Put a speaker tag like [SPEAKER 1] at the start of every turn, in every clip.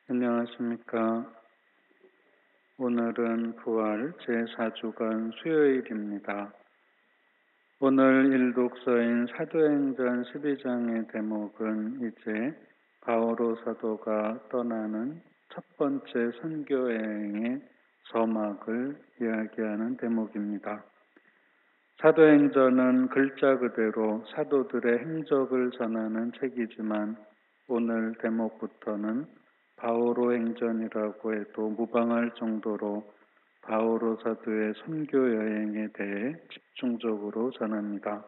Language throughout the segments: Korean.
[SPEAKER 1] 안녕하십니까. 오늘은 부활 제4주간 수요일입니다. 오늘 일독서인 사도행전 12장의 대목은 이제 바오로 사도가 떠나는 첫 번째 선교여행의 서막을 이야기하는 대목입니다. 사도행전은 글자 그대로 사도들의 행적을 전하는 책이지만 오늘 대목부터는 바오로 행전이라고 해도 무방할 정도로 바오로 사도의 선교 여행에 대해 집중적으로 전합니다.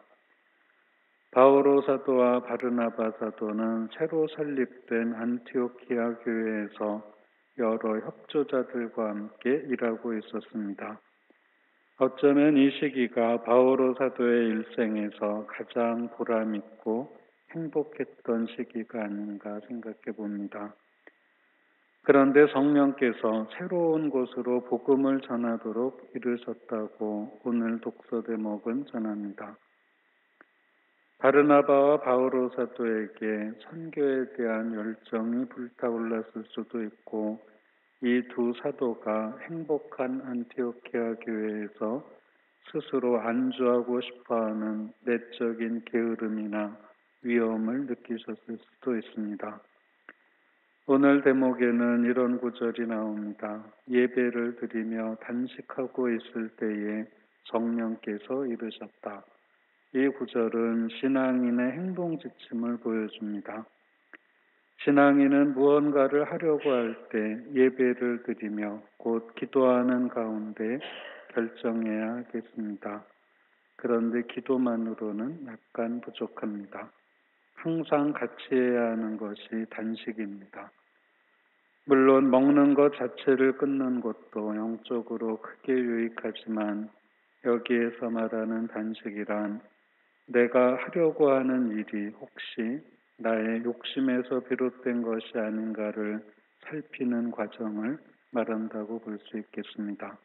[SPEAKER 1] 바오로 사도와 바르나바 사도는 새로 설립된 안티오키아 교회에서 여러 협조자들과 함께 일하고 있었습니다. 어쩌면 이 시기가 바오로 사도의 일생에서 가장 보람있고 행복했던 시기가 아닌가 생각해 봅니다. 그런데 성령께서 새로운 곳으로 복음을 전하도록 이르셨다고 오늘 독서 대목은 전합니다. 바르나바와 바오로 사도에게 선교에 대한 열정이 불타올랐을 수도 있고 이 두 사도가 행복한 안티오키아 교회에서 스스로 안주하고 싶어하는 내적인 게으름이나 위험을 느끼셨을 수도 있습니다. 오늘 대목에는 이런 구절이 나옵니다. 예배를 드리며 단식하고 있을 때에 성령께서 이르셨다. 이 구절은 신앙인의 행동 지침을 보여줍니다. 신앙인은 무언가를 하려고 할 때 예배를 드리며 곧 기도하는 가운데 결정해야 하겠습니다. 그런데 기도만으로는 약간 부족합니다. 항상 같이 해야 하는 것이 단식입니다. 물론 먹는 것 자체를 끊는 것도 영적으로 크게 유익하지만 여기에서 말하는 단식이란 내가 하려고 하는 일이 혹시 나의 욕심에서 비롯된 것이 아닌가를 살피는 과정을 말한다고 볼 수 있겠습니다.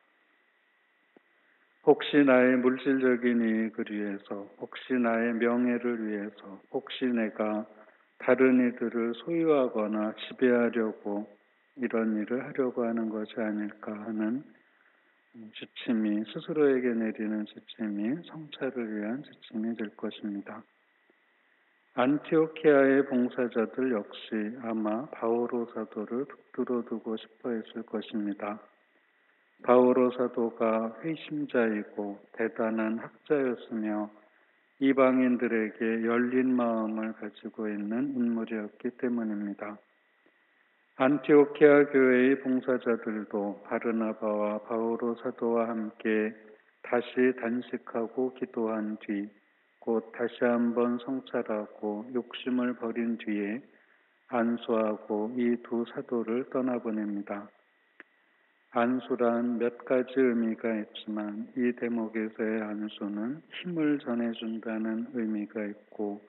[SPEAKER 1] 혹시 나의 물질적인 이익을 위해서, 혹시 나의 명예를 위해서, 혹시 내가 다른 이들을 소유하거나 지배하려고 이런 일을 하려고 하는 것이 아닐까 하는 지침이, 스스로에게 내리는 지침이 성찰을 위한 지침이 될 것입니다. 안티오키아의 봉사자들 역시 아마 바오로 사도를 붙들어 두고 싶어 했을 것입니다. 바오로 사도가 회심자이고 대단한 학자였으며 이방인들에게 열린 마음을 가지고 있는 인물이었기 때문입니다. 안티오키아 교회의 봉사자들도 바르나바와 바오로 사도와 함께 다시 단식하고 기도한 뒤 곧 다시 한번 성찰하고 욕심을 버린 뒤에 안수하고 이 두 사도를 떠나보냅니다. 안수란 몇 가지 의미가 있지만 이 대목에서의 안수는 힘을 전해준다는 의미가 있고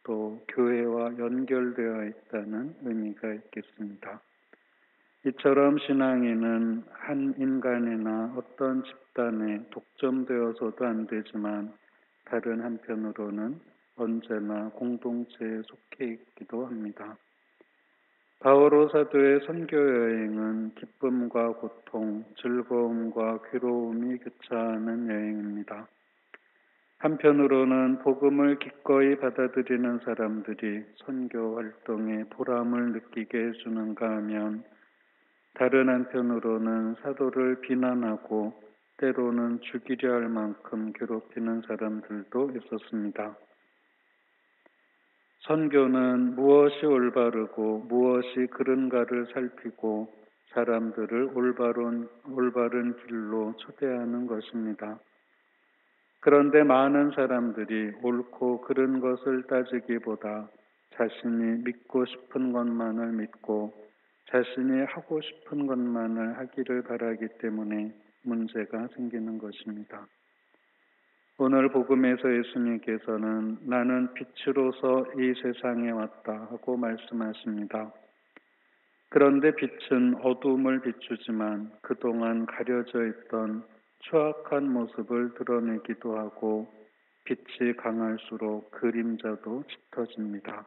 [SPEAKER 1] 또 교회와 연결되어 있다는 의미가 있겠습니다. 이처럼 신앙인은 한 인간이나 어떤 집단에 독점되어서도 안 되지만 다른 한편으로는 언제나 공동체에 속해 있기도 합니다. 바오로 사도의 선교 여행은 기쁨과 고통, 즐거움과 괴로움이 교차하는 여행입니다. 한편으로는 복음을 기꺼이 받아들이는 사람들이 선교 활동에 보람을 느끼게 해주는가 하면 다른 한편으로는 사도를 비난하고 때로는 죽이려 할 만큼 괴롭히는 사람들도 있었습니다. 선교는 무엇이 올바르고 무엇이 그른가를 살피고 사람들을 올바른 길로 초대하는 것입니다. 그런데 많은 사람들이 옳고 그른 것을 따지기보다 자신이 믿고 싶은 것만을 믿고 자신이 하고 싶은 것만을 하기를 바라기 때문에 문제가 생기는 것입니다. 오늘 복음에서 예수님께서는 나는 빛으로서 이 세상에 왔다 하고 말씀하십니다. 그런데 빛은 어두움을 비추지만 그동안 가려져 있던 추악한 모습을 드러내기도 하고 빛이 강할수록 그림자도 짙어집니다.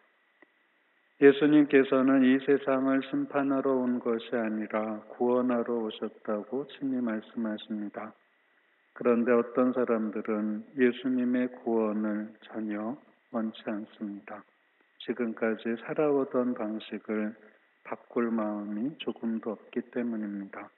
[SPEAKER 1] 예수님께서는 이 세상을 심판하러 온 것이 아니라 구원하러 오셨다고 친히 말씀하십니다. 그런데 어떤 사람들은 예수님의 구원을 전혀 원치 않습니다. 지금까지 살아오던 방식을 바꿀 마음이 조금도 없기 때문입니다.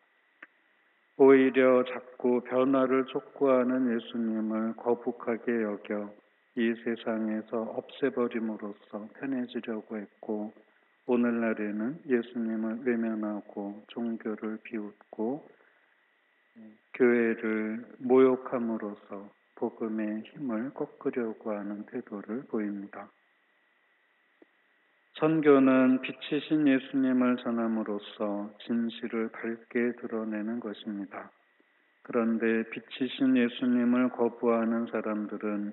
[SPEAKER 1] 오히려 자꾸 변화를 촉구하는 예수님을 거북하게 여겨 이 세상에서 없애버림으로써 편해지려고 했고, 오늘날에는 예수님을 외면하고 종교를 비웃고 교회를 모욕함으로써 복음의 힘을 꺾으려고 하는 태도를 보입니다. 선교는 빛이신 예수님을 전함으로써 진실을 밝게 드러내는 것입니다. 그런데 빛이신 예수님을 거부하는 사람들은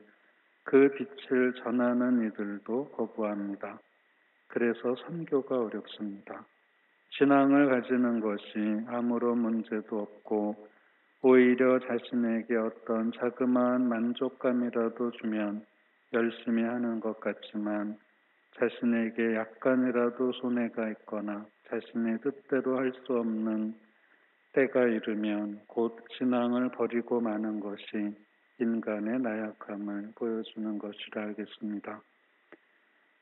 [SPEAKER 1] 그 빛을 전하는 이들도 거부합니다. 그래서 선교가 어렵습니다. 신앙을 가지는 것이 아무런 문제도 없고 오히려 자신에게 어떤 자그마한 만족감이라도 주면 열심히 하는 것 같지만, 자신에게 약간이라도 손해가 있거나 자신의 뜻대로 할 수 없는 때가 이르면 곧 신앙을 버리고 마는 것이 인간의 나약함을 보여주는 것이라 알겠습니다.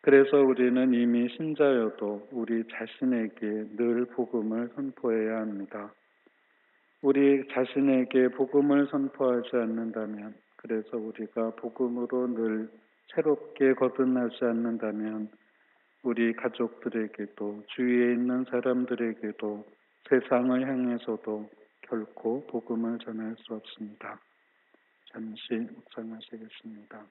[SPEAKER 1] 그래서 우리는 이미 신자여도 우리 자신에게 늘 복음을 선포해야 합니다. 우리 자신에게 복음을 선포하지 않는다면, 그래서 우리가 복음으로 늘 새롭게 거듭나지 않는다면 우리 가족들에게도 주위에 있는 사람들에게도 세상을 향해서도 결코 복음을 전할 수 없습니다. 잠시 묵상하시겠습니다.